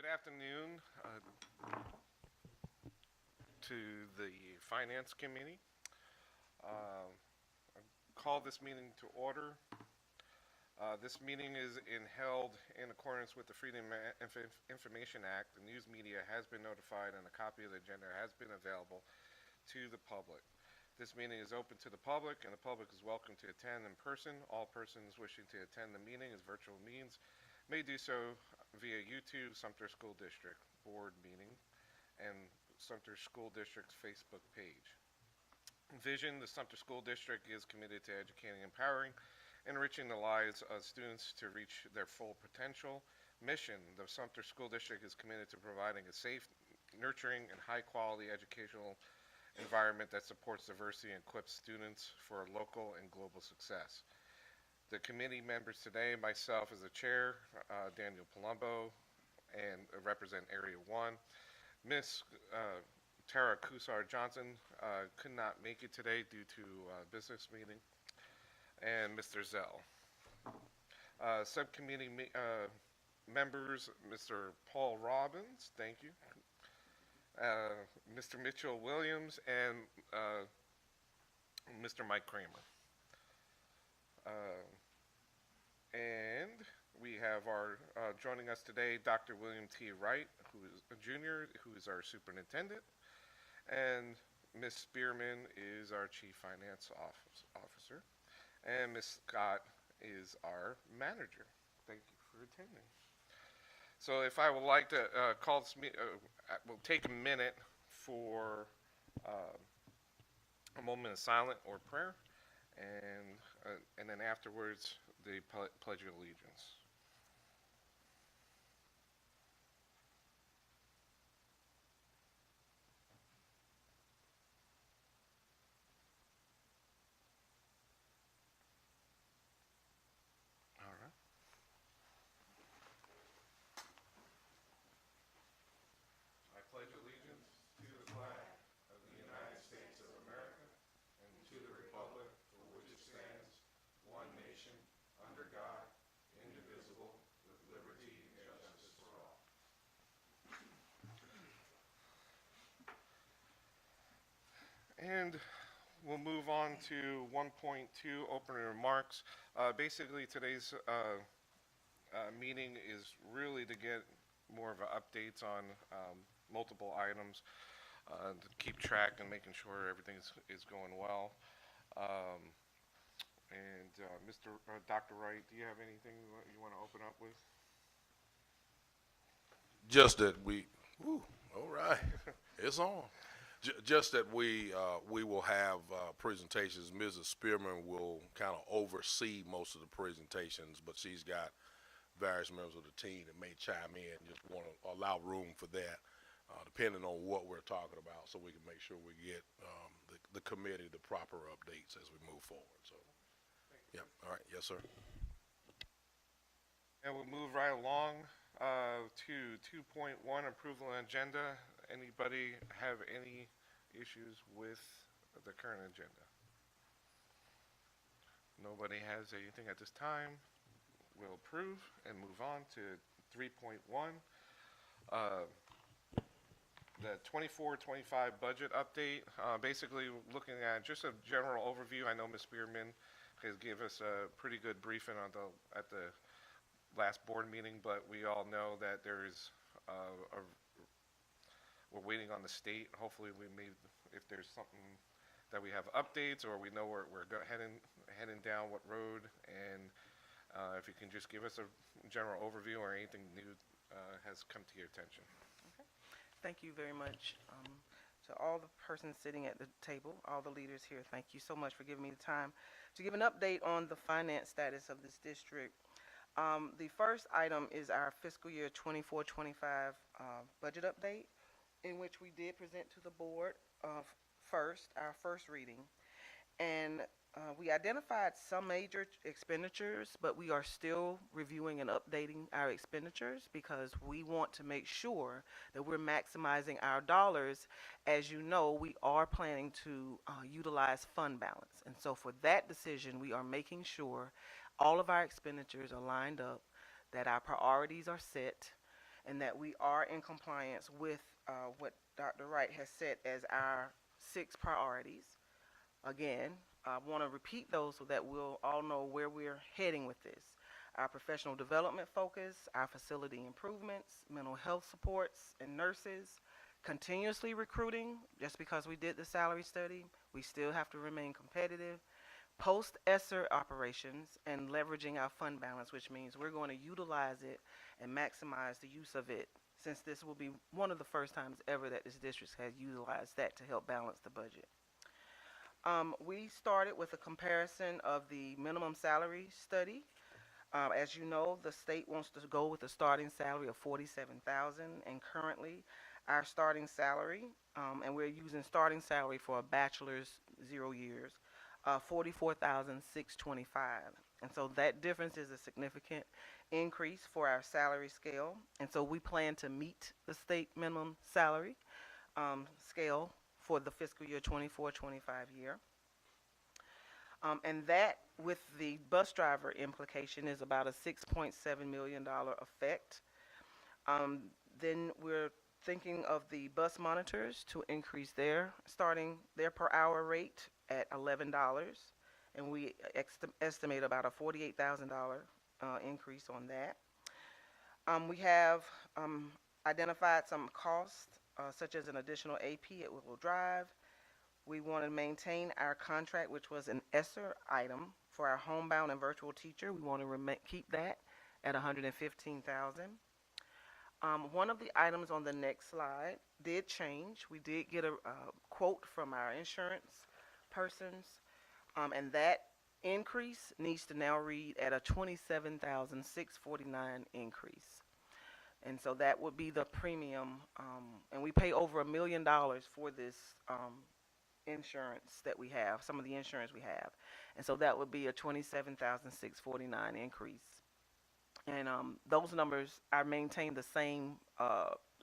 Good afternoon to the Finance Committee. I call this meeting to order. This meeting is held in accordance with the Freedom of Information Act. The news media has been notified and a copy of the agenda has been available to the public. This meeting is open to the public and the public is welcome to attend in person. All persons wishing to attend the meeting as virtual means may do so via YouTube, Sumter School District Board meeting, and Sumter School District's Facebook page. Vision: the Sumter School District is committed to educating, empowering, enriching the lives of students to reach their full potential. Mission: the Sumter School District is committed to providing a safe, nurturing, and high-quality educational environment that supports diversity and equips students for local and global success. The committee members today, myself as the chair, Daniel Palumbo, and represent Area 1. Miss Tara Kusar Johnson could not make it today due to a business meeting, and Mr. Zell. Subcommittee members, Mr. Paul Robbins, thank you, Mr. Mitchell Williams, and Mr. Mike Kramer. And we have our joining us today, Dr. William T. Wright, who is a junior, who is our superintendent, and Ms. Spearman is our chief finance officer, and Ms. Scott is our manager. Thank you for attending. So if I would like to call this meeting, we'll take a minute for a moment of silence or prayer, and then afterwards the Pledge of Allegiance. All right. I pledge allegiance to the flag of the United States of America and to the republic for which it stands, one nation, under God, indivisible, with liberty and justice for all. And we'll move on to 1.2, opening remarks. Basically, today's meeting is really to get more of updates on multiple items, to keep track and making sure everything is going well. Um, and Mr. Dr. Wright, do you have anything you want to open up with? Just that we, woo, all right, it's on. Just that we will have presentations. Mrs. Spearman will kind of oversee most of the presentations, but she's got various members of the team that may chime in. Just want to allow room for that, depending on what we're talking about, so we can make sure we get the committee the proper updates as we move forward. So, yeah, all right, yes, sir. And we'll move right along to 2.1, approval of agenda. Anybody have any issues with the current agenda? Nobody has anything at this time. We'll approve and move on to 3.1. Uh, the 24-25 budget update. Basically, looking at just a general overview. I know Ms. Spearman has given us a pretty good briefing on at the last board meeting, but we all know that there is we're waiting on the state. Hopefully, if there's something that we have updates or we know where we're heading down what road, and if you can just give us a general overview or anything new has come to your attention. Okay. Thank you very much to all the persons sitting at the table, all the leaders here. Thank you so much for giving me the time to give an update on the finance status of this district. The first item is our fiscal year 24-25 budget update, in which we did present to the board our first reading. And we identified some major expenditures, but we are still reviewing and updating our expenditures because we want to make sure that we're maximizing our dollars. As you know, we are planning to utilize fund balance. And so for that decision, we are making sure all of our expenditures are lined up, that our priorities are set, and that we are in compliance with what Dr. Wright has set as our 6 priorities. Again, I want to repeat those so that we'll all know where we're heading with this. Our professional development focus, our facility improvements, mental health supports and nurses, continuously recruiting. Just because we did the salary study, we still have to remain competitive. Post ESSER operations and leveraging our fund balance, which means we're going to utilize it and maximize the use of it, since this will be one of the first times ever that this district has utilized that to help balance the budget. We started with a comparison of the minimum salary study. As you know, the state wants to go with a starting salary of $47,000, and currently our starting salary, and we're using starting salary for a bachelor's 0 years, 44,625. And so that difference is a significant increase for our salary scale. And so we plan to meet the state minimum salary scale for the fiscal year 24-25 year. And that, with the bus driver implication, is about a $6.7 million effect. Then we're thinking of the bus monitors to increase their per hour rate at $11, and we estimate about a $48,000 increase on that. We have identified some costs, such as an additional AP at Willow Drive. We want to maintain our contract, which was an ESSER item for our homebound and virtual teacher. We want to keep that at $115,000. One of the items on the next slide did change. We did get a quote from our insurance persons, and that increase needs to now read at a $27,649 increase. And so that would be the premium, and we pay over $1 million for this insurance that we have, some of the insurance we have. And so that would be a $27,649 increase. And those numbers, I maintain the same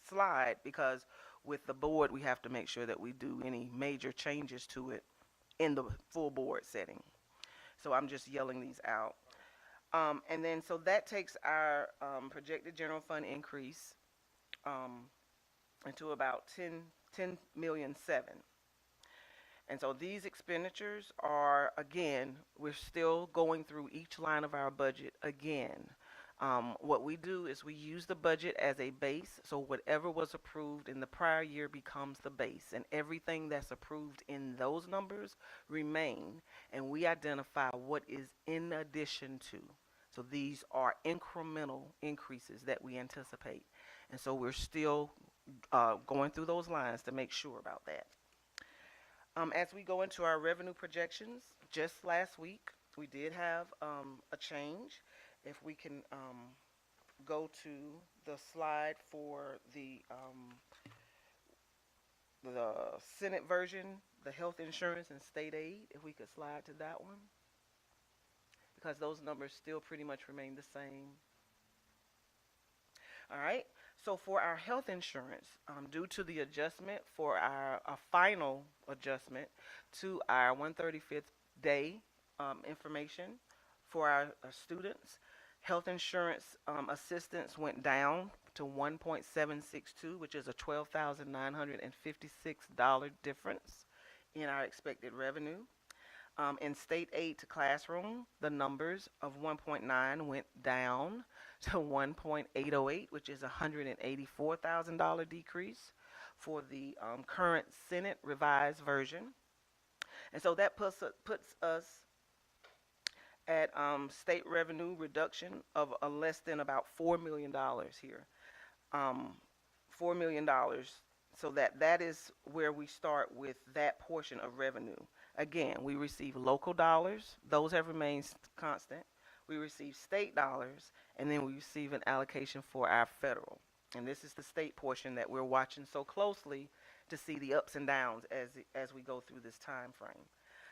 slide, because with the board, we have to make sure that we do any major changes to it in the full board setting. So I'm just yelling these out. And then, so that takes our projected general fund increase into about $10,000,007. And so these expenditures are, again, we're still going through each line of our budget again. What we do is we use the budget as a base, so whatever was approved in the prior year becomes the base, and everything that's approved in those numbers remain, and we identify what is in addition to. So these are incremental increases that we anticipate, and so we're still going through those lines to make sure about that. As we go into our revenue projections, just last week we did have a change. If we can go to the slide for the Senate version, the health insurance and state aid, if we could slide to that one, because those numbers still pretty much remain the same. All right, so for our health insurance, due to the adjustment for our final adjustment to our 135th day information for our students, health insurance assistance went down to 1.762, which is a $12,956 difference in our expected revenue. In state aid to classroom, the numbers of 1.9 went down to 1.808, which is a $184,000 decrease for the current Senate revised version. And so that puts us at state revenue reduction of less than about $4 million here. $4 million. So that is where we start with that portion of revenue. Again, we receive local dollars. Those have remained constant. We receive state dollars, and then we receive an allocation for our federal. And this is the state portion that we're watching so closely to see the ups and downs as we go through this time frame.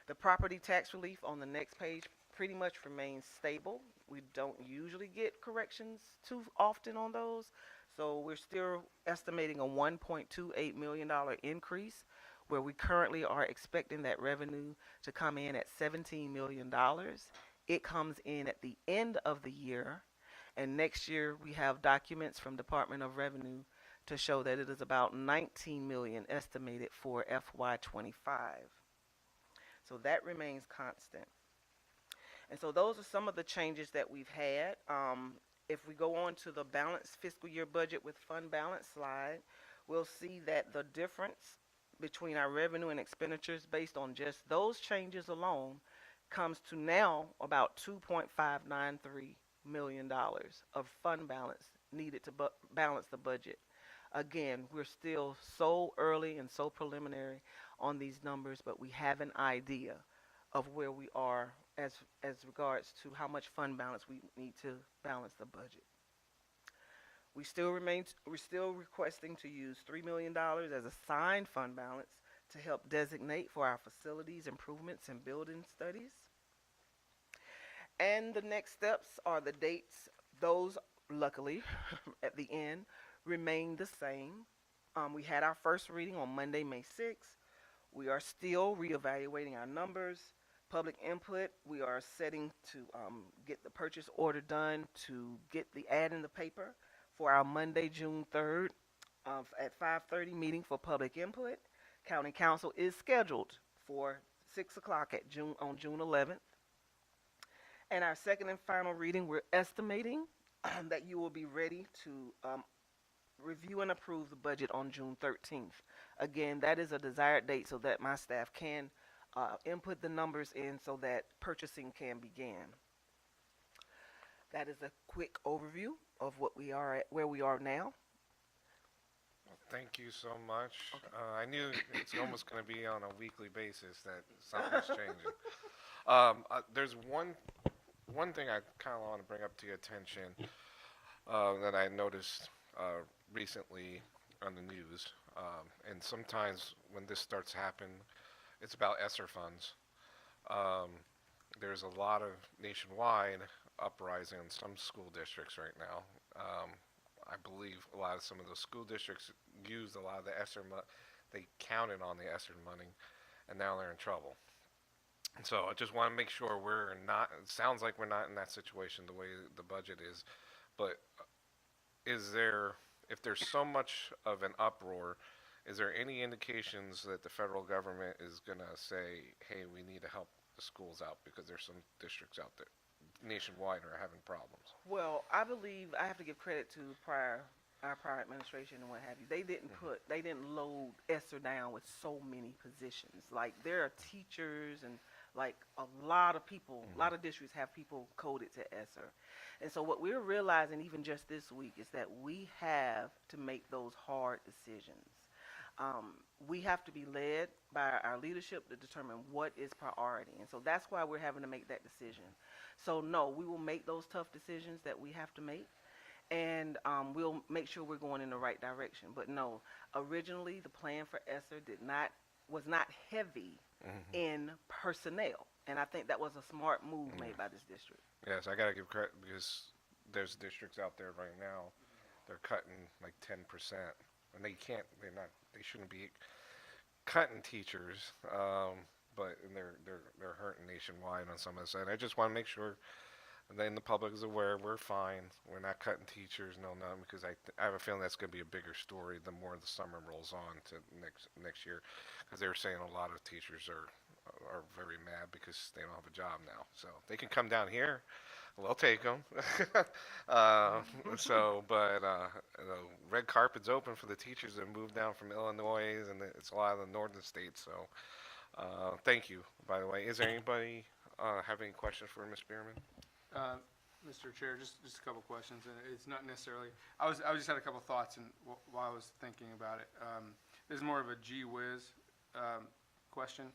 The property tax relief on the next page pretty much remains stable. We don't usually get corrections too often on those. So we're still estimating a $1.28 million increase, where we currently are expecting that revenue to come in at $17 million. It comes in at the end of the year, And next year, we have documents from Department of Revenue to show that it is about 19 million estimated for FY25. So that remains constant. And so those are some of the changes that we've had. If we go on to the balanced fiscal year budget with fund balance slide, we'll see that the difference between our revenue and expenditures based on just those changes alone comes to now about $2.593 million of fund balance needed to balance the budget. Again, we're still so early and so preliminary on these numbers, but we have an idea of where we are as regards to how much fund balance we need to balance the budget. We're still requesting to use $3 million as assigned fund balance to help designate for our facilities improvements and building studies. And the next steps are the dates. Those, luckily, at the end, remain the same. We had our first reading on Monday, May 6th. We are still reevaluating our numbers. Public input, we are setting to get the purchase order done to get the ad in the paper for our Monday, June 3rd at 5:30 meeting for public input. County Council is scheduled for 6 o'clock on June 11th. And our second and final reading, we're estimating that you will be ready to review and approve the budget on June 13th. Again, that is a desired date so that my staff can input the numbers in so that purchasing can begin. That is a quick overview of where we are now. Well, thank you so much. Okay. I knew it's almost going to be on a weekly basis that something's changing. There's one thing I kind of want to bring up to your attention that I noticed recently on the news, and sometimes when this starts to happen, it's about ESSER funds. There's a lot of nationwide uprising in some school districts right now. I believe some of those school districts used a lot of the ESSER money. They counted on the ESSER money, and now they're in trouble. And so I just want to make sure we're not. It sounds like we're not in that situation the way the budget is, but is there? If there's so much of an uproar, is there any indications that the federal government is going to say, hey, we need to help the schools out because there's some districts out there nationwide are having problems? Well, I believe I have to give credit to our prior administration and what have you. They didn't load ESSER down with so many positions. Like there are teachers and like a lot of people, a lot of districts have people coded to ESSER. And so what we're realizing even just this week is that we have to make those hard decisions. We have to be led by our leadership to determine what is priority. And so that's why we're having to make that decision. So no, we will make those tough decisions that we have to make. And we'll make sure we're going in the right direction. But no, originally the plan for ESSER was not heavy in personnel. And I think that was a smart move made by this district. Yes, I got to give credit because there's districts out there right now, they're cutting like 10%. And they shouldn't be cutting teachers, but they're hurting nationwide on some of the side. I just want to make sure then the public is aware we're fine. We're not cutting teachers, no, because I have a feeling that's going to be a bigger story the more the summer rolls on to next year, because they were saying a lot of teachers are very mad because they don't have a job now. So they can come down here. We'll take them. The red carpet's open for the teachers that moved down from Illinois, and it's a lot of the northern states. So thank you, by the way. Is there anybody have any questions for Ms. Bierman? Mr. Chair, just a couple questions, and it's not necessarily. I just had a couple thoughts, and while I was thinking about it, this is more of a gee whiz question.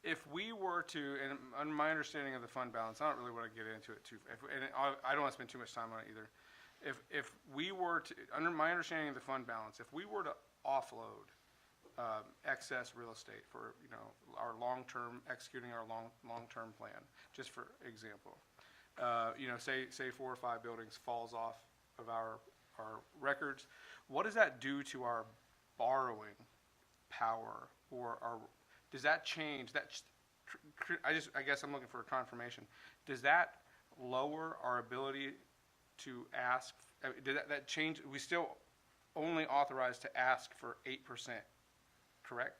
If we were to, and on my understanding of the fund balance, I don't really want to get into it I don't want to spend too much time on it either. If we were to, under my understanding of the fund balance, if we were to offload excess real estate for our executing our long-term plan, just for example, say 4 or 5 buildings falls off of our records, what does that do to our borrowing power, or does that change that? I guess I'm looking for a confirmation. Does that lower our ability to ask, did that change? We still only authorized to ask for 8%, correct?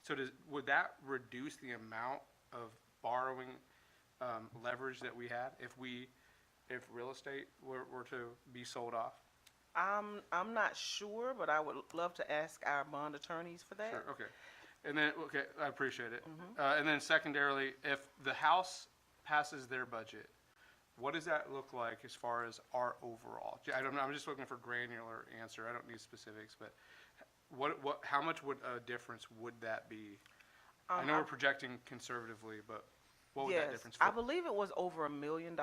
So would that reduce the amount of borrowing leverage that we had if real estate were to be sold off? I'm not sure, but I would love to ask our bond attorneys for that. Sure, okay. And then, okay, I appreciate it. And then secondarily, if the House passes their budget, what does that look like as far as our overall? I don't know, I'm just looking for granular answer. I don't need specifics, but how much would a difference would that be? I know we're projecting conservatively, but what would that difference I be? believe it was over $1 million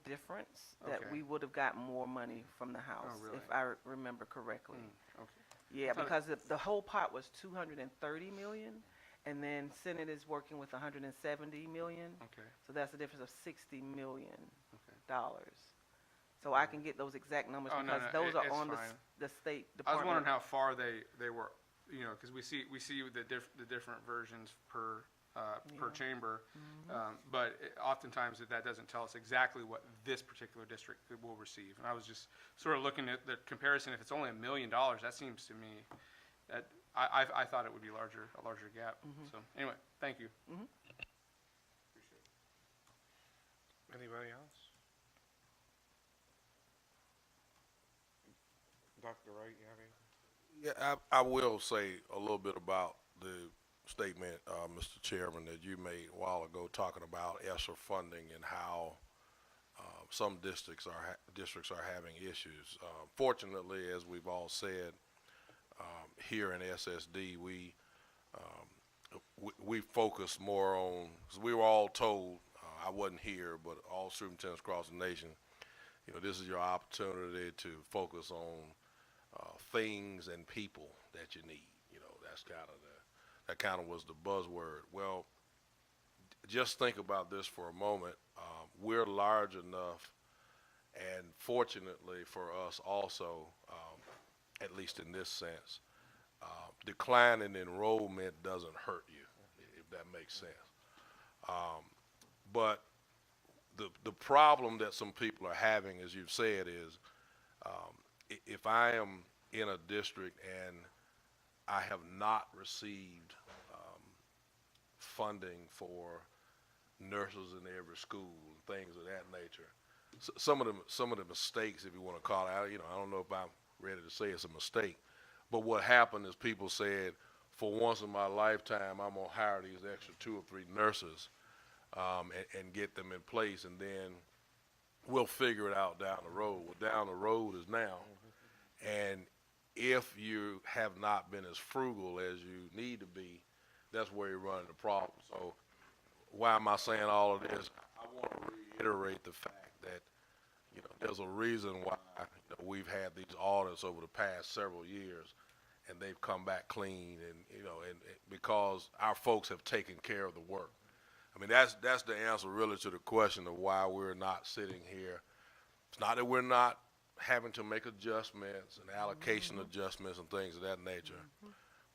difference that Okay. we would have gotten more money from the House, really? if I remember correctly. Okay. Yeah, thought it- because the whole pot was 230 million, and then Senate is working with 170 million. Okay, So that's a difference of $60 million. okay. So I can get those exact numbers Oh, no, because no, those are it's on fine. the State I was Department. wondering how far they were, because we see the different versions per chamber, but oftentimes that doesn't tell us exactly what this particular district will receive. And I was just sort of looking at the comparison. If it's only $1 million, that seems to me that I thought it would be a larger gap. So anyway, thank you. Anybody else? Dr. Wright, you have anything? Yeah, I will say a little bit about the statement, Mr. Chairman, that you made a while ago talking about ESSER funding and how some districts are having issues. Fortunately, as we've all said, here in SSD, we focus more on, 'cause we were all told, I wasn't here, but all superintendents across the nation, this is your opportunity to focus on things and people that you need. That kind of was the buzzword. Well, just think about this for a moment. We're large enough, and fortunately for us also, at least in this sense, decline in enrollment doesn't hurt you, if that makes sense. But the problem that some people are having, as you've said, is if I am in a district and I have not received funding for nurses in every school and things of that nature, some of the mistakes, if you want to call it out, I don't know if I'm ready to say it's a mistake, but what happened is people said, for once in my lifetime, I'm gonna hire these extra 2 or 3 nurses and get them in place, and then we'll figure it out down the road. Well, down the road is now, and if you have not been as frugal as you need to be, that's where you run into problems. So why am I saying all of this? I want to reiterate the fact that there's a reason why we've had these audits over the past several years, and they've come back clean, and because our folks have taken care of the work. I mean, that's the answer really to the question of why we're not sitting here. It's not that we're not having to make adjustments and allocation adjustments and things of that nature,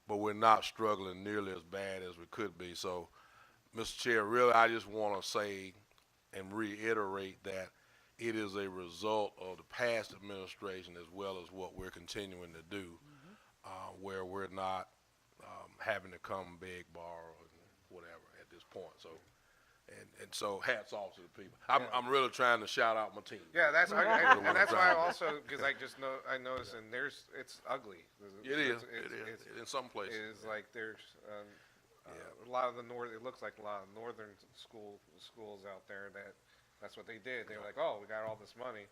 but we're not struggling nearly as bad as we could be. So, Mr. Chair, really, I just want to say and reiterate that it is a result of the past administration as well as what we're continuing to do, where we're not having to come beg, borrow, and whatever at this point. So, and so hats off to the people. I'm really trying to shout out my team. Yeah, that's Really and what that's I'm why I trying to also, because I noticed, and it's ugly. It is. It's In some places. is like there's a lot of the it looks like a lot of northern schools out there that's what they did. They were like, oh, we got all this money,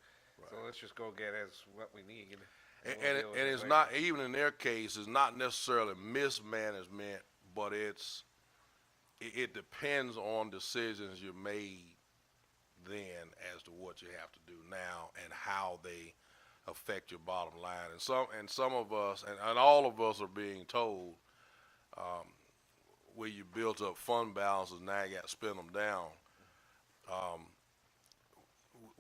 so let's just go get as what we need. And we'll deal with it it's later. not, even in their case, it's not necessarily mismanagement, but it depends on decisions you made then as to what you have to do now and how they affect your bottom line. And some of us, and all of us are being told, where you built up fund balances, now you got to spend them down.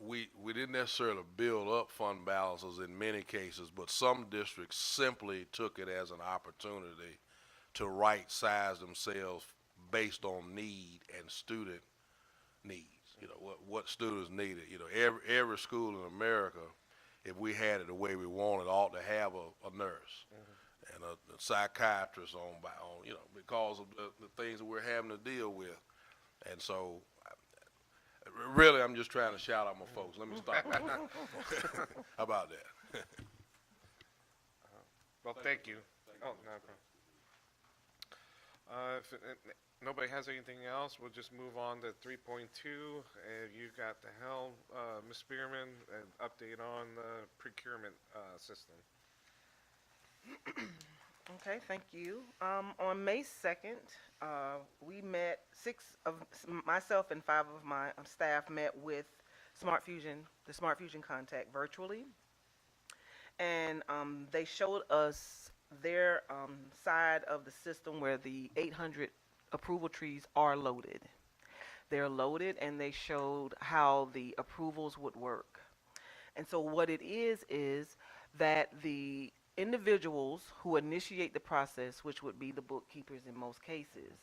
We didn't necessarily build up fund balances in many cases, but some districts simply took it as an opportunity to right size themselves based on need and student needs. What students needed. Every school in America if we had it the way we wanted, ought to have a nurse and a psychiatrist on, because of the things that we're having to deal with. And so, really, I'm just trying to shout out my folks. Let me stop. How about that? Well, thank you. Oh, no problem. If nobody has anything else, we'll just move on to 3.2. You got the helm, Ms. Spearman, an update on the procurement system. Okay, thank you. On May 2nd, we met, myself and 5 of my staff met with the Smart Fusion contact virtually. And they showed us their side of the system where the 800 approval trees are loaded. They're loaded, and they showed how the approvals would work. And so what it is that the individuals who initiate the process, which would be the bookkeepers in most cases,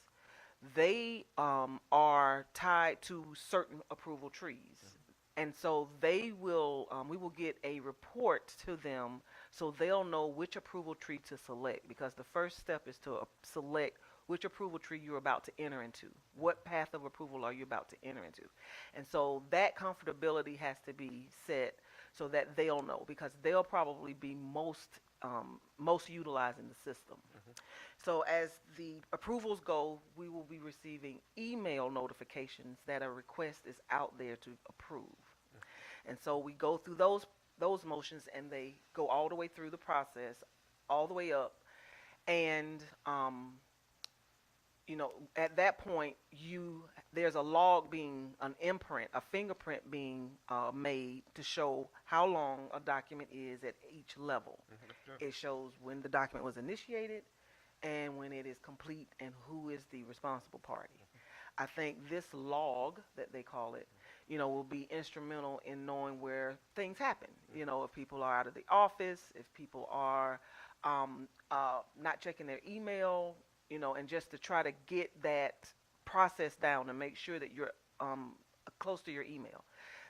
they are tied to certain approval trees. And so we will get a report to them so they'll know which approval tree to select, because the first step is to select which approval tree you're about to enter into. What path of approval are you about to enter into? And so that comfortability has to be set so that they'll know, because they'll probably be most utilizing the system. So as the approvals go, we will be receiving email notifications that a request is out there to approve. And so we go through those motions, and they go all the way through the process, all the way up. And at that point, there's a log an imprint, a fingerprint being made to show how long a document is at each level. It shows when the document was initiated and when it is complete and who is the responsible party. I think this log, that they call it, will be instrumental in knowing where things happen. If people are out of the office, if people are not checking their email, and just to try to get that process down and make sure that you're close to your email.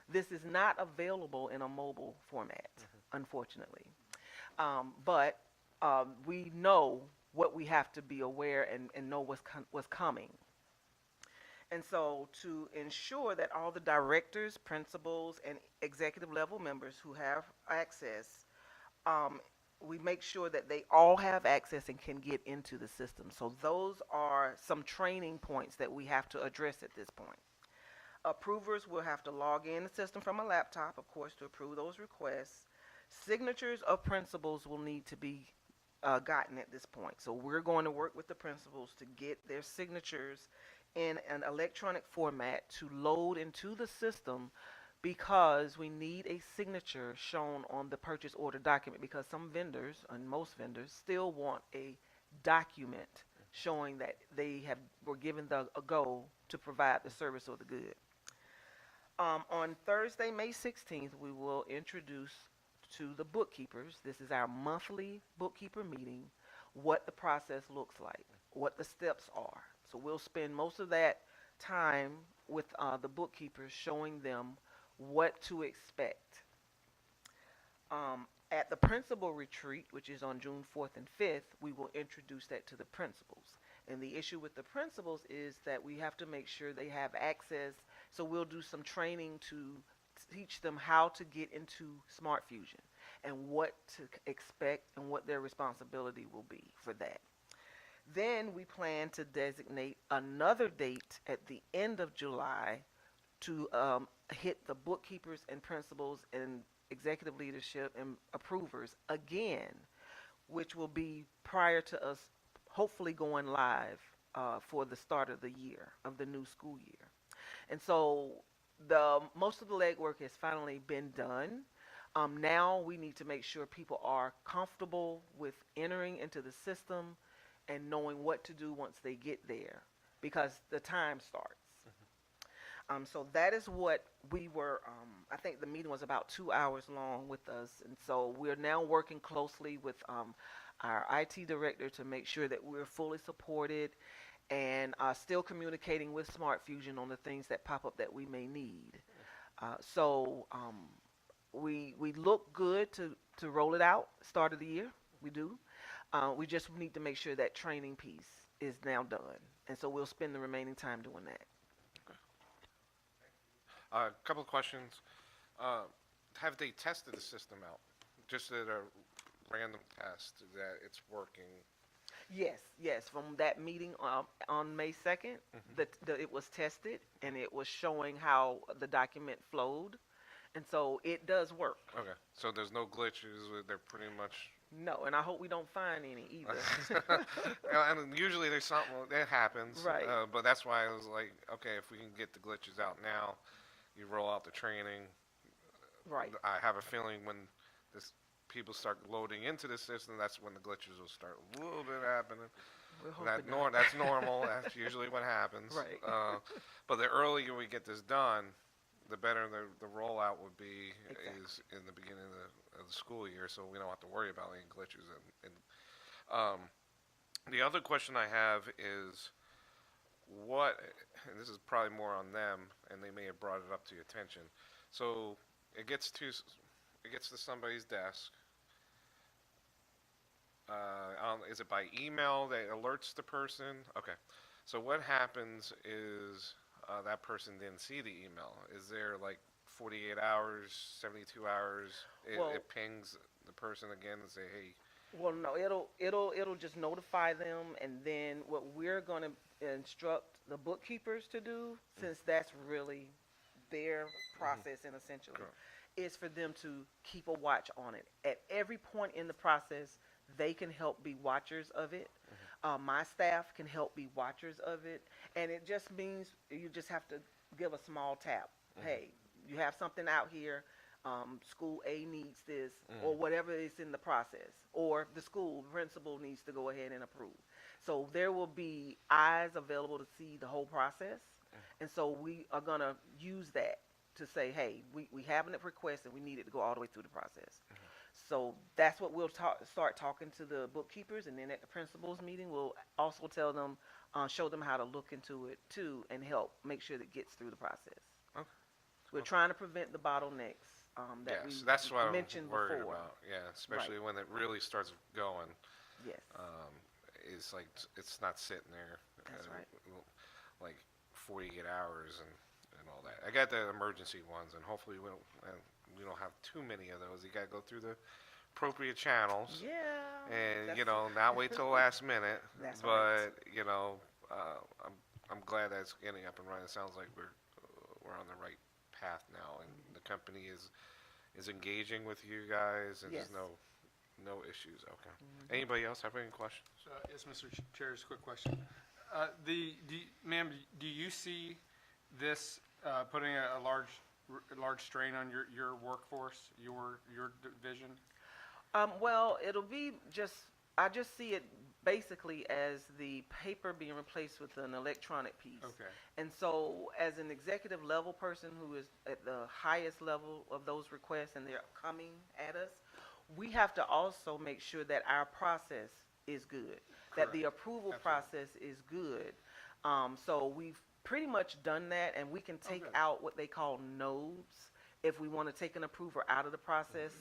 This is not available in a mobile format, unfortunately. But we know what we have to be aware and know what's coming. And so to ensure that all the directors, principals, and executive level members who have access, we make sure that they all have access and can get into the system. So those are some training points that we have to address at this point. Approvers will have to log in the system from a laptop, of course, to approve those requests. Signatures of principals will need to be gotten at this point. So we're going to work with the principals to get their signatures in an electronic format to load into the system, because we need a signature shown on the purchase order document, because some vendors, and most vendors, still want a document showing that they were given a go to provide the service or the good. On Thursday, May 16th, we will introduce to the bookkeepers, this is our monthly bookkeeper meeting, what the process looks like, what the steps are. So we'll spend most of that time with the bookkeepers, showing them what to expect. At the principal retreat, which is on June 4th and 5th, we will introduce that to the principals. And the issue with the principals is that we have to make sure they have access. So we'll do some training to teach them how to get into Smart Fusion and what to expect and what their responsibility will be for that. Then we plan to designate another date at the end of July to hit the bookkeepers and principals and executive leadership and approvers again, which will be prior to us hopefully going live for the start of the year, of the new school year. And so most of the legwork has finally been done. Now we need to make sure people are comfortable with entering into the system and knowing what to do once they get there, because the time starts. So that is what we were, I think the meeting was about 2 hours long with us. And so we're now working closely with our IT director to make sure that we're fully supported and still communicating with Smart Fusion on the things that pop up that we may need. So we look good to roll it out start of the year. We do. We just need to make sure that training piece is now done, and so we'll spend the remaining time doing that. A couple of questions. Have they tested the system out? Just at a random test that it's working? Yes, yes. From that meeting on May 2nd, it was tested and it was showing how the document flowed, and so it does work. Okay, so there's no glitches. They're pretty much. No, and I hope we don't find any either. And usually there's something that happens. Right. But that's why I was like, okay, if we can get the glitches out now, you roll out the training. Right. I have a feeling when people start loading into the system, that's when the glitches will start a little bit happening. We're hoping not. That's normal. That's usually what happens. Right. But the earlier we get this done, the better the rollout would be. Exactly. Is in the beginning of the school year, so we don't have to worry about any glitches. And the other question I have is what, and this is probably more on them, and they may have brought it up to your attention. So it gets to somebody's desk. Is it by email that alerts the person? Okay. So what happens is that person didn't see the email. Is there like 48 hours, 72 hours? It pings the person again and say, hey. Well, no, it'll just notify them, and then what we're going to instruct the bookkeepers to do, since that's really their process, and essentially, is for them to keep a watch on it. At every point in the process, they can help be watchers of it. My staff can help be watchers of it, and it just means you just have to give a small tap. Hey, you have something out here. School A needs this, or whatever is in the process, or the school principal needs to go ahead and approve. So there will be eyes available to see the whole process, and so we are going to use that to say, hey, we have a request and we need it to go all the way through the process. So that's what we'll start talking to the bookkeepers, and then at the principals meeting, we'll also tell them, show them how to look into it too, and help make sure that it gets through the process. Okay. We're trying to prevent the bottlenecks that we that's what mentioned I'm worried before. about. Yeah, especially when it really starts going. Yes. It's like it's not sitting there. That's right. Like 48 hours and all that. I got the emergency ones, and hopefully we don't have too many of those. You got to go through the appropriate channels. Yeah. And not wait till the last minute. That's but I'm glad that it's getting up and running. It sounds like we're on the right path now, and the company is engaging with you guys, and Yes. there's no issues. Okay. Anybody else have any questions? Yes, Mr. Chair, just a quick question. Ma'am, do you see this putting a large strain on your workforce, your division? Well, it'll be I just see it basically as the paper being replaced with an electronic piece. Okay. And so as an executive level person who is at the highest level of those requests and they're coming at us, we have to also make sure that our process is good, that the approval process is good. So we've pretty much done that, and we can take out what they call nodes. If we want to take an approver out of the process,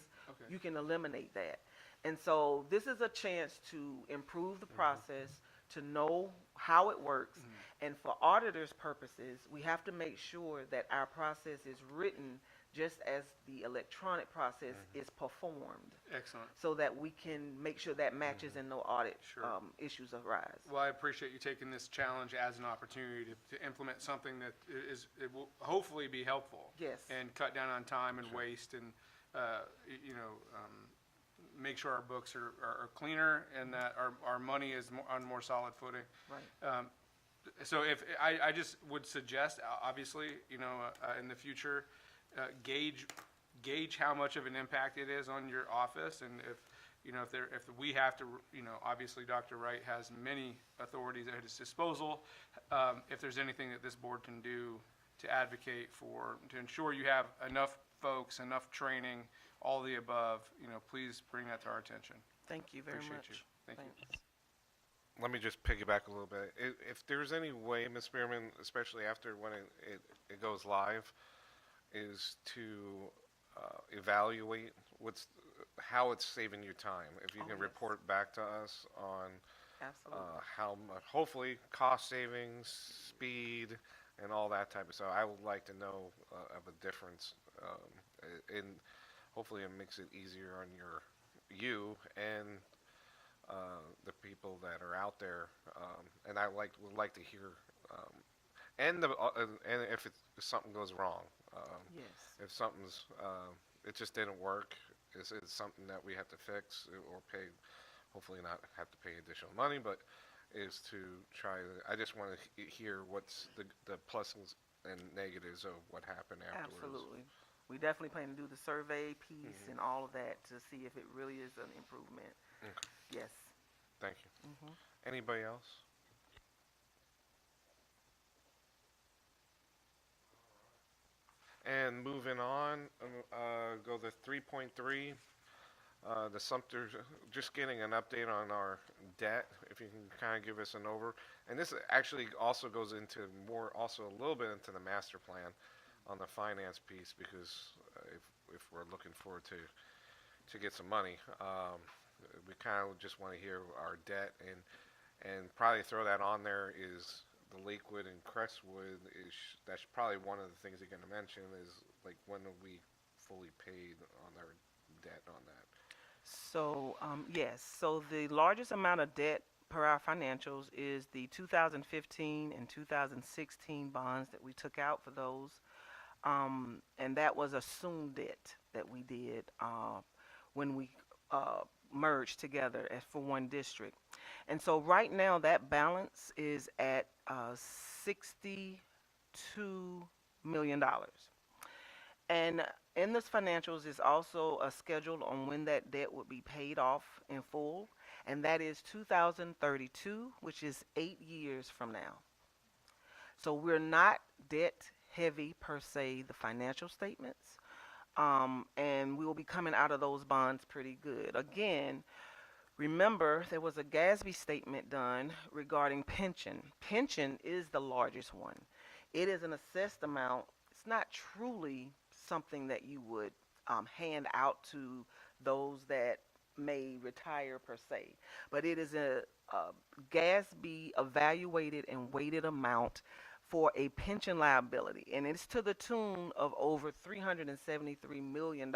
you can eliminate that. And so this is a chance to improve the process, to know how it works, and for auditors' purposes, we have to make sure that our process is written just as the electronic process is performed, Excellent. so that we can make sure that matches and no audit issues arise. Well, I appreciate you taking this challenge as an opportunity to implement something that it will hopefully be helpful. Yes. And cut down on time and waste, and make sure our books are cleaner, and that our money is on more solid footing. Right. So if I just would suggest, obviously, in the future, gauge how much of an impact it is on your office, and if we have to, obviously Dr. Wright has many authorities at his disposal. If there's anything that this board can do to advocate for, to ensure you have enough folks, enough training, all the above, please bring that to our attention. Thank you very Appreciate much. you. Thank you. Thanks. Let me just piggyback a little bit. If there's any way, Ms. Spearman, especially after when it goes live, is to evaluate how it's saving you time. If you Oh, can yes. report back to us on Absolutely. how much, hopefully cost savings, speed, and all that type of stuff. I would like to know of a difference, and hopefully it makes it easier on you and the people that are out there. And I would like to hear, and if something goes wrong, Yes. if something's it just didn't work, is something that we have to fix or pay. Hopefully not have to pay additional money, but is to try. I just want to hear what's the pluses and negatives of what happened afterwards. Absolutely. We definitely plan to do the survey piece Mhm. and all of that to see if it really is an improvement. Okay. Yes. Thank you. Hmm. Anybody else? And moving on, go to 3.3. The Sumter, just getting an update on our debt, if you can kind of give us an over. And this actually also goes into also a little bit into the master plan on the finance piece, because if we're looking forward to get some money, we kind of just want to hear our debt, and probably throw that on there is the Lakewood and Crestwood that's probably one of the things you're going to mention is like when are we fully paid on our debt on that. So, yes. So the largest amount of debt per our financials is the 2015 and 2016 bonds that we took out for those. And that was assumed debt that we did when we uh, merged together as for one district. And so right now that balance is at $62 million. And in this financials is also a schedule on when that debt would be paid off in full, and that is 2032, which is 8 years from now. So we're not debt heavy per se, the financial statements, and we will be coming out of those bonds pretty good. Again, remember there was a GASB statement done regarding pension. Pension is the largest one. It is an assessed amount. It's not truly something that you would hand out to those that may retire per se, but it is a GASB evaluated and weighted amount for a pension liability, and it's to the tune of over $373 million.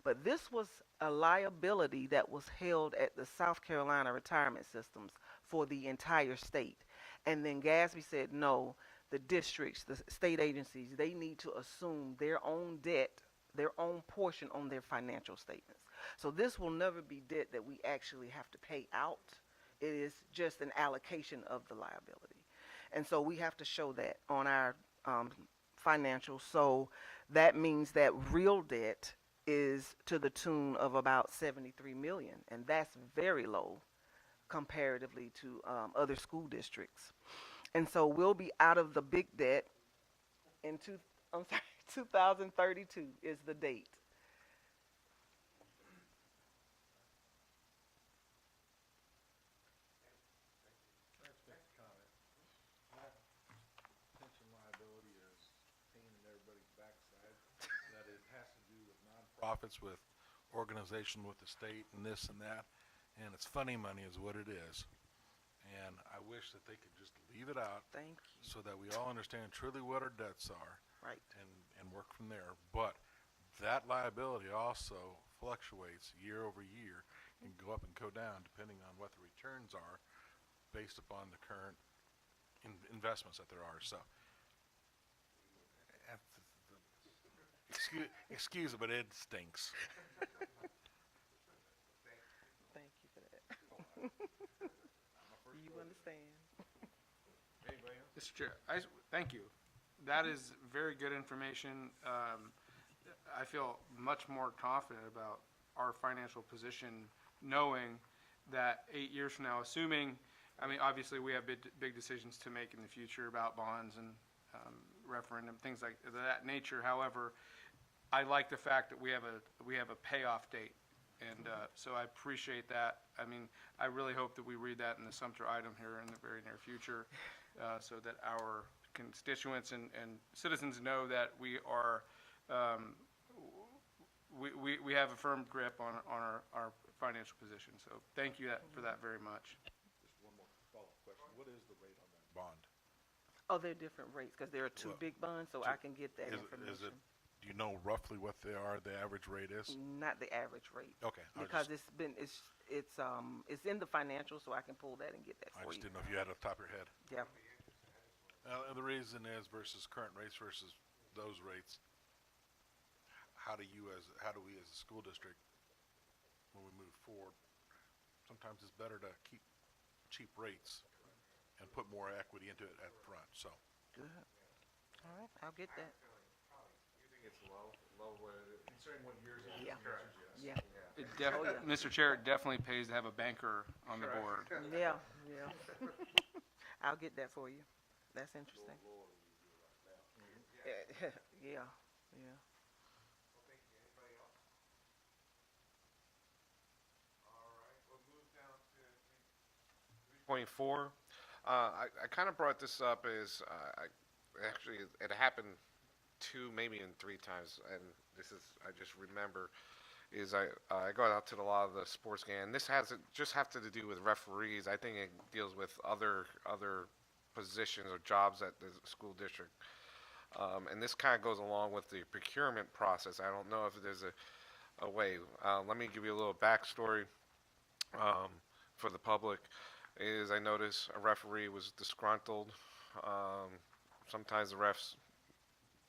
But this was a liability that was held at the South Carolina retirement systems for the entire state. And then GASB said, no, the districts, the state agencies, they need to assume their own debt, their own portion on their financial statements. So this will never be debt that we actually have to pay out. It is just an allocation of the liability. And so we have to show that on our financials. So that means that real debt is to the tune of about 73 million, and that's very low comparatively to other school districts. And so we'll be out of the big debt in I'm sorry, 2032 is the date. Pension liability is pain in everybody's backside, that it has to do with nonprofits, with organization with the state and this and that, and it's funny money is what it is. And I wish that they could just leave it out Thank you. so that we all understand truly what our debts are Right. and work from there. But that liability also fluctuates year over year and go up and go down depending on what the returns are based upon the current investments that there are. So, excuse it, but it stinks. Thank you for that. You understand. Anybody else? Mr. Chair, thank you. That is very good information. I feel much more confident about our financial position, knowing that 8 years from now, assuming, I mean, obviously we have big decisions to make in the future about bonds and referendum, things like that nature. However, I like the fact that we have a payoff date. And so I appreciate that. I mean, I really hope that we read that in the Sumter item here in the very near future, so that our constituents and citizens know that we are we have a firm grip on our financial position. So thank you for that very much. Just one more follow-up question. What is the rate on that bond? Oh, they're different rates, because there are two Well, big bonds, so I can get that Is information. it, do you know roughly what they are, the average rate is? Not the average rate. Okay, Because it's in the financials, so I can pull that and get that I for just you. didn't know if you had it off the top of your head. Yeah. And the reason is versus current rates versus those rates, how do we as a school district, when we move forward, sometimes it's better to keep cheap rates and put more equity into it at front, so. Good. All right, I'll get that. You think it's low, considering what years it is? Yeah. Correct. Yeah. Oh, yeah. Mr. Chair, it definitely pays to have a banker on the board. Yeah, yeah. I'll get that for you. That's interesting. Yeah, yeah. Well, thank you. Anybody else? All right, we'll move down to 3.4. I kind of brought this up as actually it happened two, maybe in three times, and this is I just remember is I go out to a lot of the sports games. And this hasn't just have to do with referees. I think it deals with other positions or jobs at the school district. And this kind of goes along with the procurement process. I don't know if there's a way. Let me give you a little backstory for the public. Is I noticed a referee was disgruntled. Sometimes the refs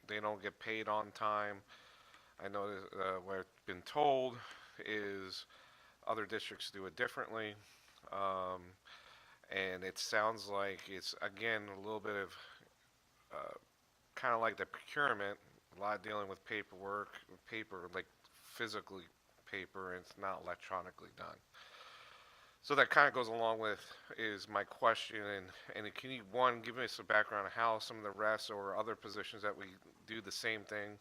they don't get paid on time. I know what I've been told is other districts do it differently. And it sounds like it's again a little bit of kind of like the procurement, a lot of dealing with paperwork, paper like physically paper, and it's not electronically done. So that kind of goes along with is my question, and can you one give us a background of how some of the refs or other positions that we do the same thing,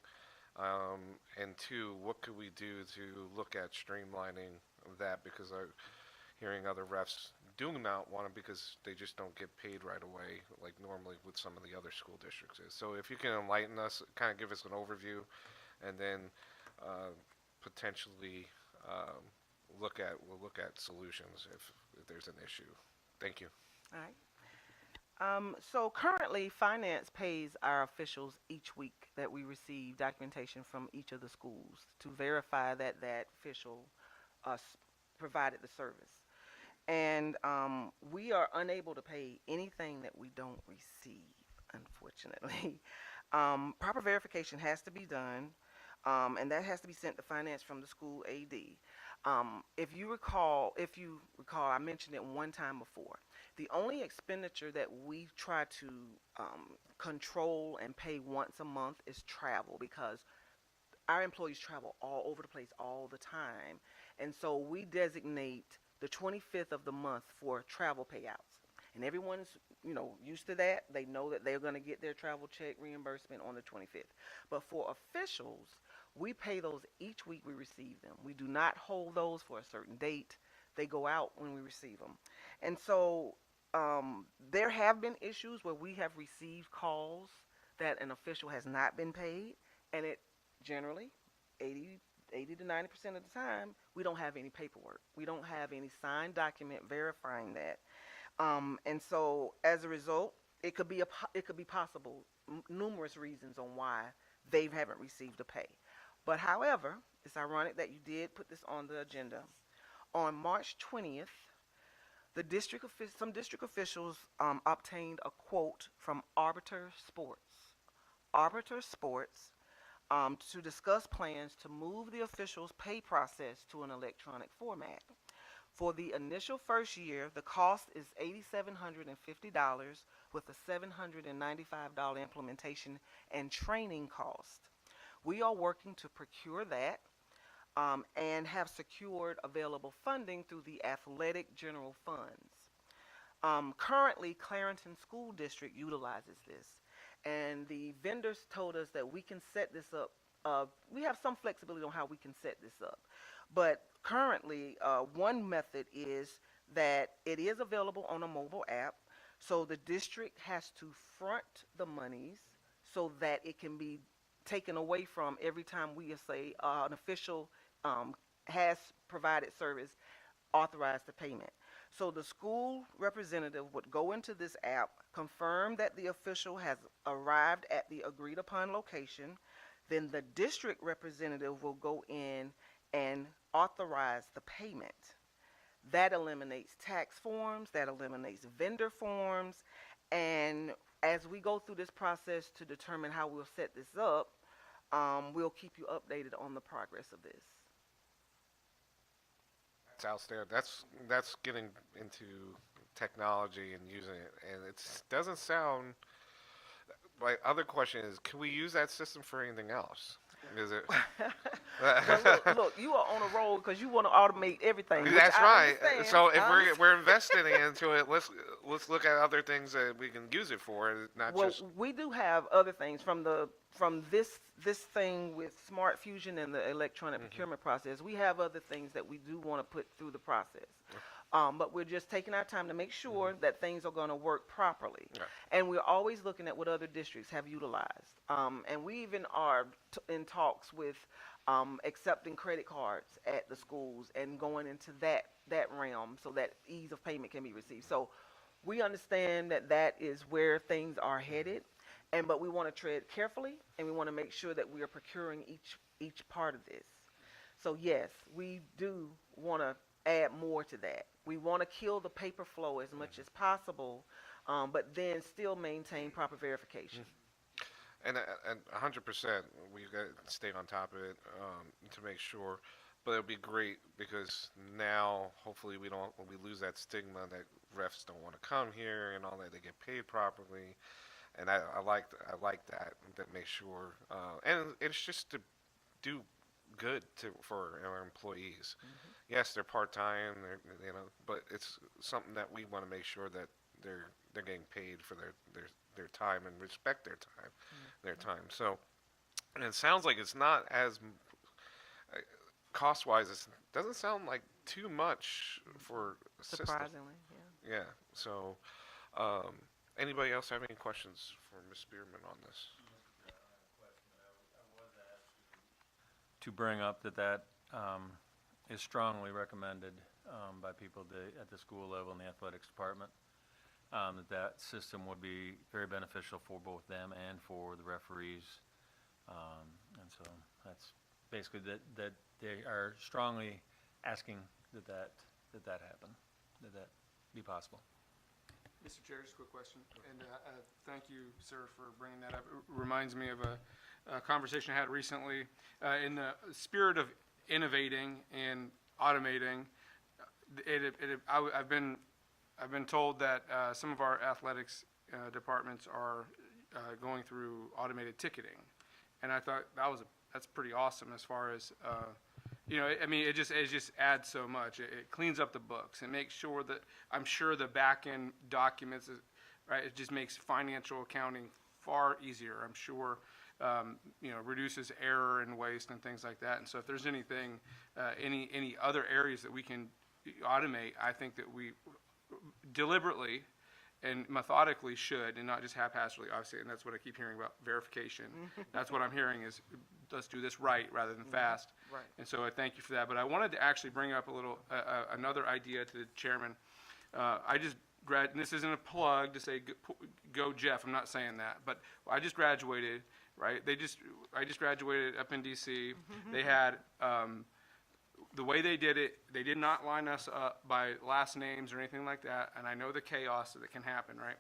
and two, what could we do to look at streamlining that because I'm hearing other refs do not want it because they just don't get paid right away like normally with some of the other school districts is. So if you can enlighten us, kind of give us an overview, and then potentially we'll look at solutions if there's an issue. Thank you. All right. So currently, finance pays our officials each week that we receive documentation from each of the schools to verify that that official provided the service. And we are unable to pay anything that we don't receive, unfortunately. Proper verification has to be done, and that has to be sent to finance from the school AD. If you recall, I mentioned it one time before. The only expenditure that we try to control and pay once a month is travel, because our employees travel all over the place all the time. And so we designate the 25th of the month for travel payouts. And everyone's, used to that. They know that they're going to get their travel check reimbursement on the 25th. But for officials, we pay those each week we receive them. We do not hold those for a certain date. They go out when we receive them. And so there have been issues where we have received calls that an official has not been paid, and it generally, 80 to 90% of the time, we don't have any paperwork. We don't have any signed document verifying that. And so as a result, it could be possible, numerous reasons on why they haven't received a pay. But however, it's ironic that you did put this on the agenda. On March 20th, some district officials obtained a quote from Arbiter Sports. Arbiter Sports to discuss plans to move the officials' pay process to an electronic format. For the initial first year, the cost is $8,750 with a $795 implementation and training cost. We are working to procure that and have secured available funding through the athletic general funds. Currently, Clarington School District utilizes this, and the vendors told us that we can set this up. We have some flexibility on how we can set this up, but currently, one method is that it is available on a mobile app, so the district has to front the monies so that it can be taken away from every time we say an official has provided service, authorize the payment. So the school representative would go into this app, confirm that the official has arrived at the agreed upon location. Then the district representative will go in and authorize the payment. That eliminates tax forms, that eliminates vendor forms, and as we go through this process to determine how we'll set this up, we'll keep you updated on the progress of this. It's outstanding. That's getting into technology and using it, and it doesn't sound. My other question is, can we use that system for anything else? Is it? Now look, you are on a roll because you want to automate everything. which That's I right. understand. So if I we're investing into it, let's look at other things that we can use it for, not Well, just. we do have other things from this thing with Smart Fusion and the electronic procurement process. We have other things that we do want to put through the process. But we're just taking our time to make sure that things are going to work properly. Right. And we're always looking at what other districts have utilized. And we even are in talks with accepting credit cards at the schools and going into that realm so that ease of payment can be received. So we understand that is where things are headed, but we want to tread carefully, and we want to make sure that we are procuring each part of this. So yes, we do want to add more to that. We want to kill the paper flow as much as possible, but then still maintain proper verification. And 100%, we got to stay on top of it to make sure. But it'll be great because now, hopefully, we lose that stigma that refs don't want to come here and all that. They get paid properly, and I like that. That makes sure, and it's just to do good for our employees. Yes, they're part time, but it's something that we want to make sure that they're getting paid for their time and respect their time. So, and it sounds like it's not as cost wise. It doesn't sound like too much for a system. Surprisingly, yeah. Yeah. So, anybody else have any questions for Ms. Spearman on this? To bring up that is strongly recommended by people at the school level and the athletics department. That system would be very beneficial for both them and for the referees. And so that's basically that they are strongly asking that happen, that be possible. Mr. Chair, just a quick question, and thank you, sir, for bringing that up. It reminds me of a conversation I had recently. In the spirit of innovating and automating, I've been told that some of our athletics departments are going through automated ticketing, and I thought that's pretty awesome as far as I mean, it just adds so much. It cleans up the books and makes sure that I'm sure the back end documents, right? It just makes financial accounting far easier. I'm sure, reduces error and waste and things like that. And so, if there's anything, any other areas that we can automate, I think that we deliberately and methodically should, and not just haphazardly, obviously. And that's what I keep hearing about verification. That's what I'm hearing is let's do this right rather than fast. Right. And so I thank you for that. But I wanted to actually bring up a little another idea to the chairman. And this isn't a plug to say go Jeff. I'm not saying that, but I just graduated. Right? I just graduated up in D.C. They had the way they did it. They did not line us up by last names or anything like that. And I know the chaos that can happen. Right?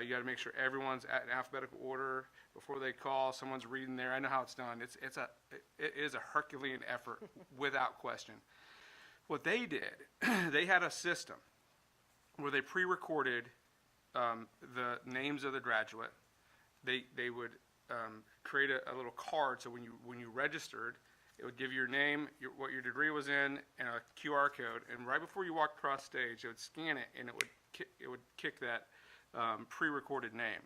You got to make sure everyone's at an alphabetical order before they call. Someone's reading there. I know how it's done. It is a Herculean effort without question. What they did, they had a system where they pre-recorded the names of the graduate. They would create a little card, so when you registered, it would give your name, what your degree was in, and a QR code. And right before you walked across stage, it would scan it, and it would kick that pre-recorded name.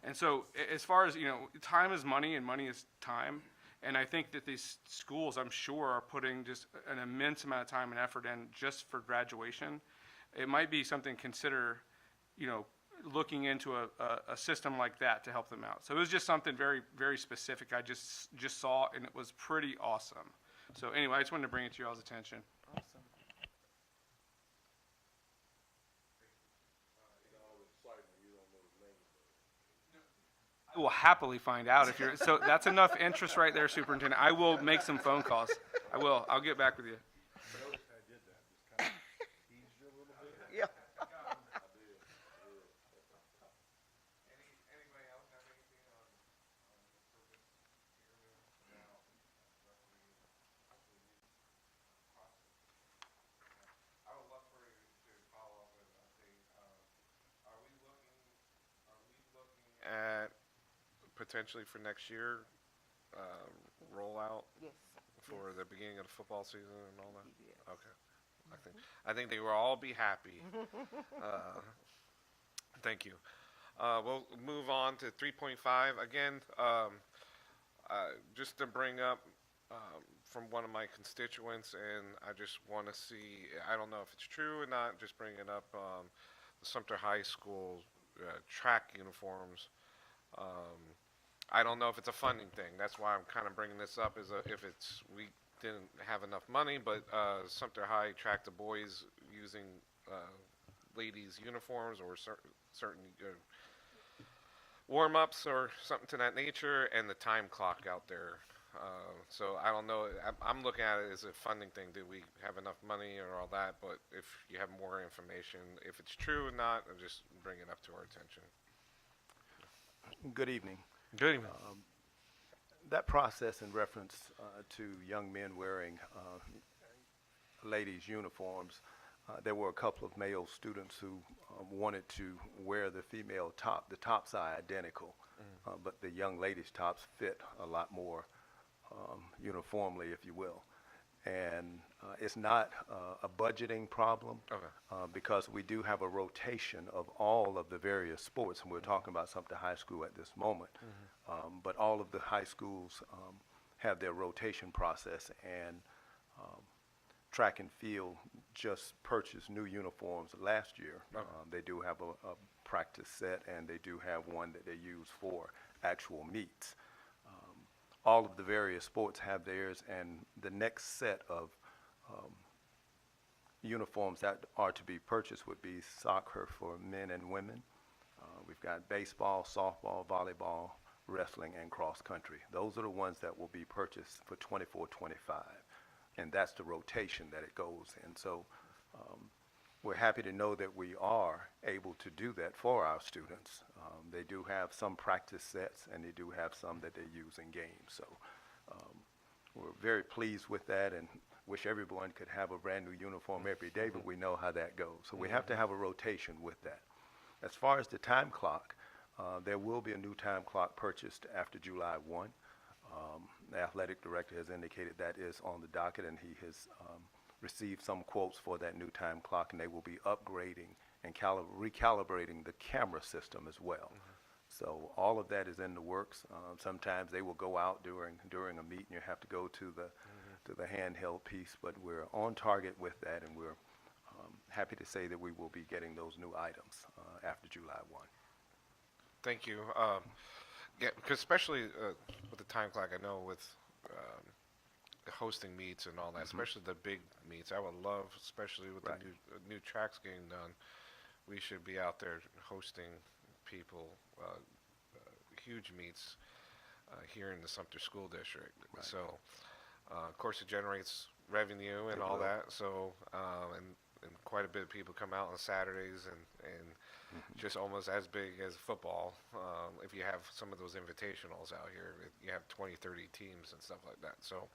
And so, as far as time is money, and money is time. And I think that these schools, I'm sure, are putting just an immense amount of time and effort in just for graduation. It might be something to consider, looking into a system like that to help them out. So it was just something very, very specific I just saw, and it was pretty awesome. So anyway, I just wanted to bring it to y'all's attention. Awesome. I will happily find out if you're, so that's enough interest right there, Superintendent. I will make some phone calls. I will. I'll get back with you. Yeah. Anybody else have anything on purpose here now? I would love for you to follow up with an update. Are we looking at potentially for next year, rollout Yes. for the beginning of the football season and all that? Yes. Okay. I think they will all be happy. Thank you. We'll move on to 3.5. Again, just to bring up from one of my constituents, and I just want to see, I don't know if it's true or not, just bringing up the Sumter High School track uniforms. I don't know if it's a funding thing. That's why I'm kind of bringing this up, is if it's, we didn't have enough money, but Sumter High tracked the boys using ladies' uniforms or certain warm-ups or something to that nature, and the time clock out there. So I don't know. I'm looking at it as a funding thing. Do we have enough money or all that? But if you have more information, if it's true or not, I'll just bring it up to our attention. Good evening. Good evening. That process in reference to young men wearing ladies' uniforms, there were a couple of male students who wanted to wear the female top. The tops are identical, but the young ladies' tops fit a lot more uniformly, if you will. And it's not a budgeting problem, because we do have a rotation of all of the various sports, and we're talking about Sumter High School at this moment. But all of the high schools have their rotation process, and track and field just purchased new uniforms last year. They do have a practice set, and they do have one that they use for actual meets. All of the various sports have theirs, and the next set of uniforms that are to be purchased would be soccer for men and women. We've got baseball, softball, volleyball, wrestling, and cross country. Those are the ones that will be purchased for 24-25, and that's the rotation that it goes in. So we're happy to know that we are able to do that for our students. They do have some practice sets, and they do have some that they use in games. So we're very pleased with that, and wish everyone could have a brand new uniform every day, but we know how that goes. So we have to have a rotation with that. As far as the time clock, there will be a new time clock purchased after July 1. The athletic director has indicated that is on the docket, and he has received some quotes for that new time clock, and they will be upgrading and recalibrating the camera system as well. So all of that is in the works. Sometimes they will go out during a meet, and you have to go to the handheld piece, but we're on target with that, and we're happy to say that we will be getting those new items after July 1. Thank you. Yeah, because especially with the time clock, I know with hosting meets and all that, especially the big meets, I would love, especially with Right. the new tracks getting done, we should be out there hosting people, huge meets here in the Sumter School District. Right. So, of course, it generates revenue and It all will. that. So, and quite a bit of people come out on Saturdays and just almost as big as football. If you have some of those invitationals out here, you have 20, 30 teams and stuff like that. So,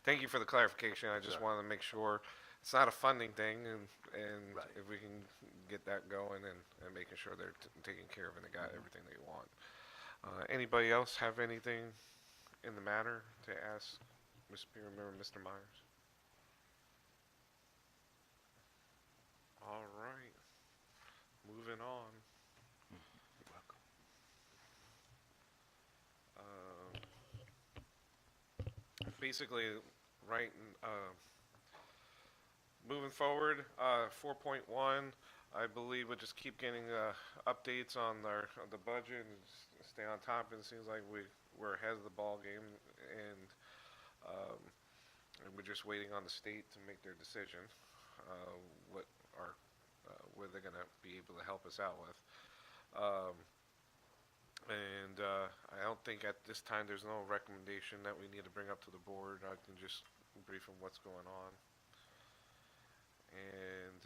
thank you for the clarification. I just Sure. wanted to make sure it's not a funding thing, and Right. if we can get that going and making sure they're taken care of and they got everything they want. Anybody else have anything in the matter to ask Ms. Spearman or Mr. Myers? All right, moving on. You're welcome. Basically, right, moving forward, 4.1, I believe we'll just keep getting updates on on the budget and stay on top. And it seems like we're ahead of the ball game, and um, we're just waiting on the state to make their decision. What are what they're going to be able to help us out with. Um, and I don't think at this time there's no recommendation that we need to bring up to the board. I can just brief them what's going on. And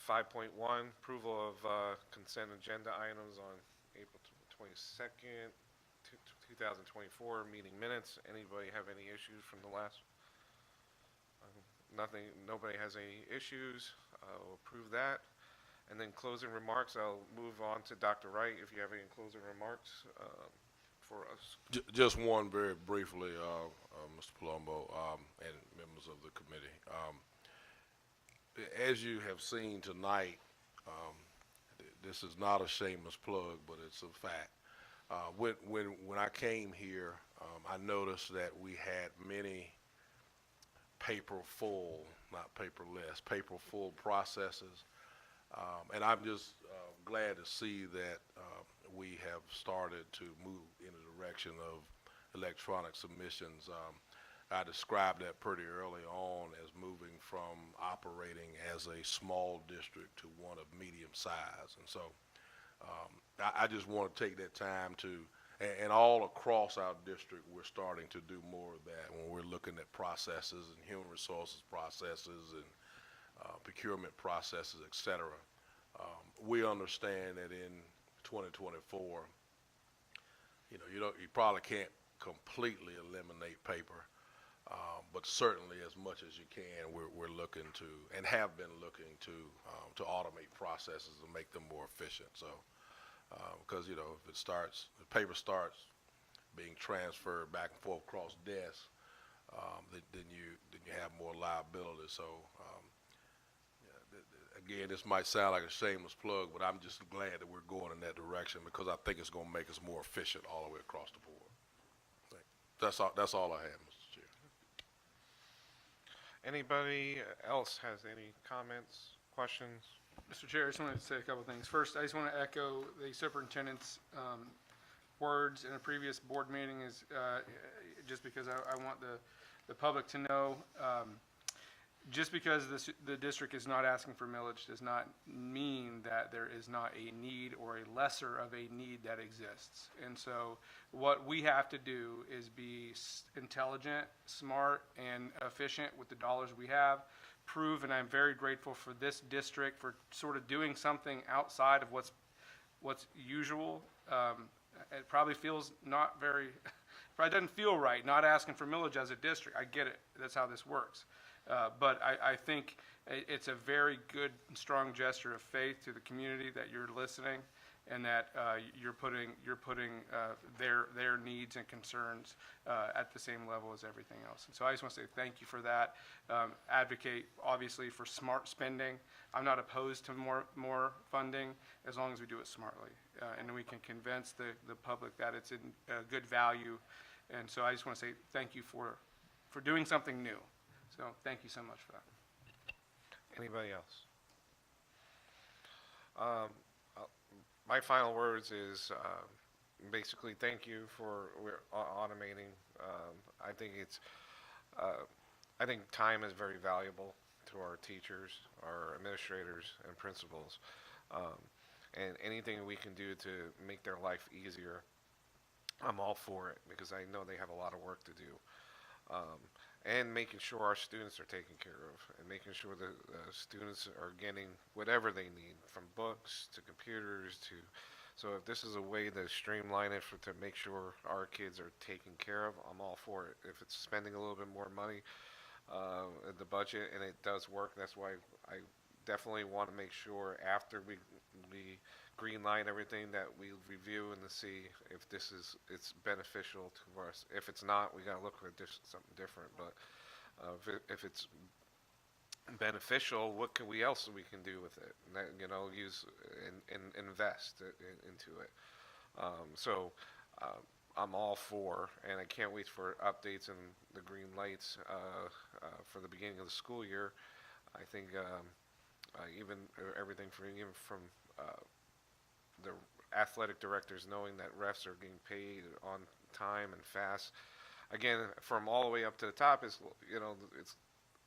5.1, approval of consent agenda items on April 22nd, 2024 meeting minutes. Anybody have any issues from the last? Nothing, nobody has any issues. We'll approve that. And then closing remarks, I'll move on to Dr. Wright if you have any closing remarks for us. Just one very briefly, Mr. Palumbo, and members of the committee. As you have seen tonight, this is not a shameless plug, but it's a fact. When I came here, I noticed that we had many paper full, not paperless, paper full processes. And I'm just glad to see that we have started to move in the direction of electronic submissions. I described that pretty early on as moving from operating as a small district to one of medium size. And so I just want to take that time to, and all across our district, we're starting to do more of that when we're looking at processes and human resources processes and procurement processes, et cetera. We understand that in 2024, you probably can't completely eliminate paper, but certainly as much as you can, we're looking to, and have been looking to automate processes and make them more efficient. So, because if paper starts being transferred back and forth across desks, then you have more liability. So. Again, this might sound like a shameless plug, but I'm just glad that we're going in that direction because I think it's going to make us more efficient all the way across the board. That's all I have, Mr. Chair. Anybody else has any comments, questions? Mr. Chair, I just wanted to say a couple things. First, I just want to echo the superintendent's words in a previous board meeting is just because I want the public to know just because the district is not asking for millage does not mean that there is not a need or a lesser of a need that exists. And so what we have to do is be intelligent, smart, and efficient with the dollars we have. Prove, and I'm very grateful for this district for sort of doing something outside of what's usual. It probably feels not very, probably doesn't feel right not asking for millage as a district. I get it. That's how this works. But I think it's a very good and strong gesture of faith to the community that you're listening and that you're putting their needs and concerns at the same level as everything else. And so I just want to say thank you for that. Advocate obviously for smart spending. I'm not opposed to more funding as long as we do it smartly, and we can convince the public that it's in good value. And so I just want to say thank you for doing something new. So thank you so much for that. Anybody else? My final words is basically thank you for automating. I think I think time is very valuable to our teachers, our administrators, and principals, and anything we can do to make their life easier, I'm all for it because I know they have a lot of work to do. And making sure our students are taken care of and making sure that students are getting whatever they need, from books to computers to, so if this is a way to streamline it to make sure our kids are taken care of, I'm all for it. If it's spending a little bit more money in the budget and it does work, that's why I definitely want to make sure after we green light everything that we review and to see if it's beneficial to us. If it's not, we got to look for something different. But if it's beneficial, what can we do with it? Use and invest into it. So I'm all for, and I can't wait for updates and the green lights for the beginning of the school year. I think even everything from the athletic directors knowing that refs are getting paid on time and fast. Again, from all the way up to the top is, it's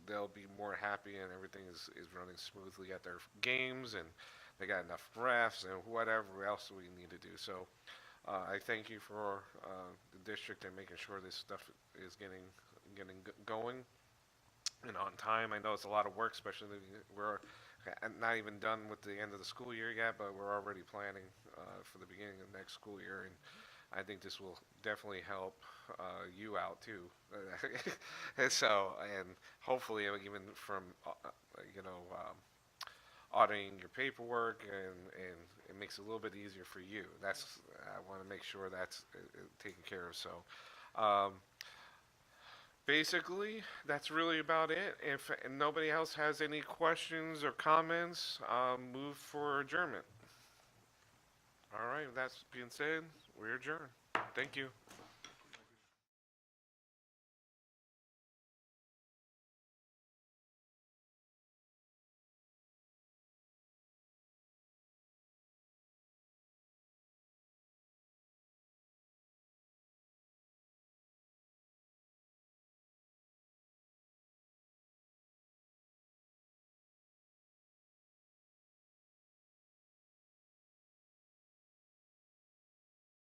they'll be more happy and everything is running smoothly at their games and they got enough refs and whatever else we need to do. So I thank you for the district and making sure this stuff is going and on time. I know it's a lot of work, especially we're not even done with the end of the school year yet, but we're already planning for the beginning of next school year, and I think this will definitely help you out too. And so, and hopefully even from auditing your paperwork, and it makes it a little bit easier for you. That's I want to make sure that's taken care of. So. Basically, that's really about it. If nobody else has any questions or comments, move for adjournment. All right, with that being said, we're adjourned. Thank you.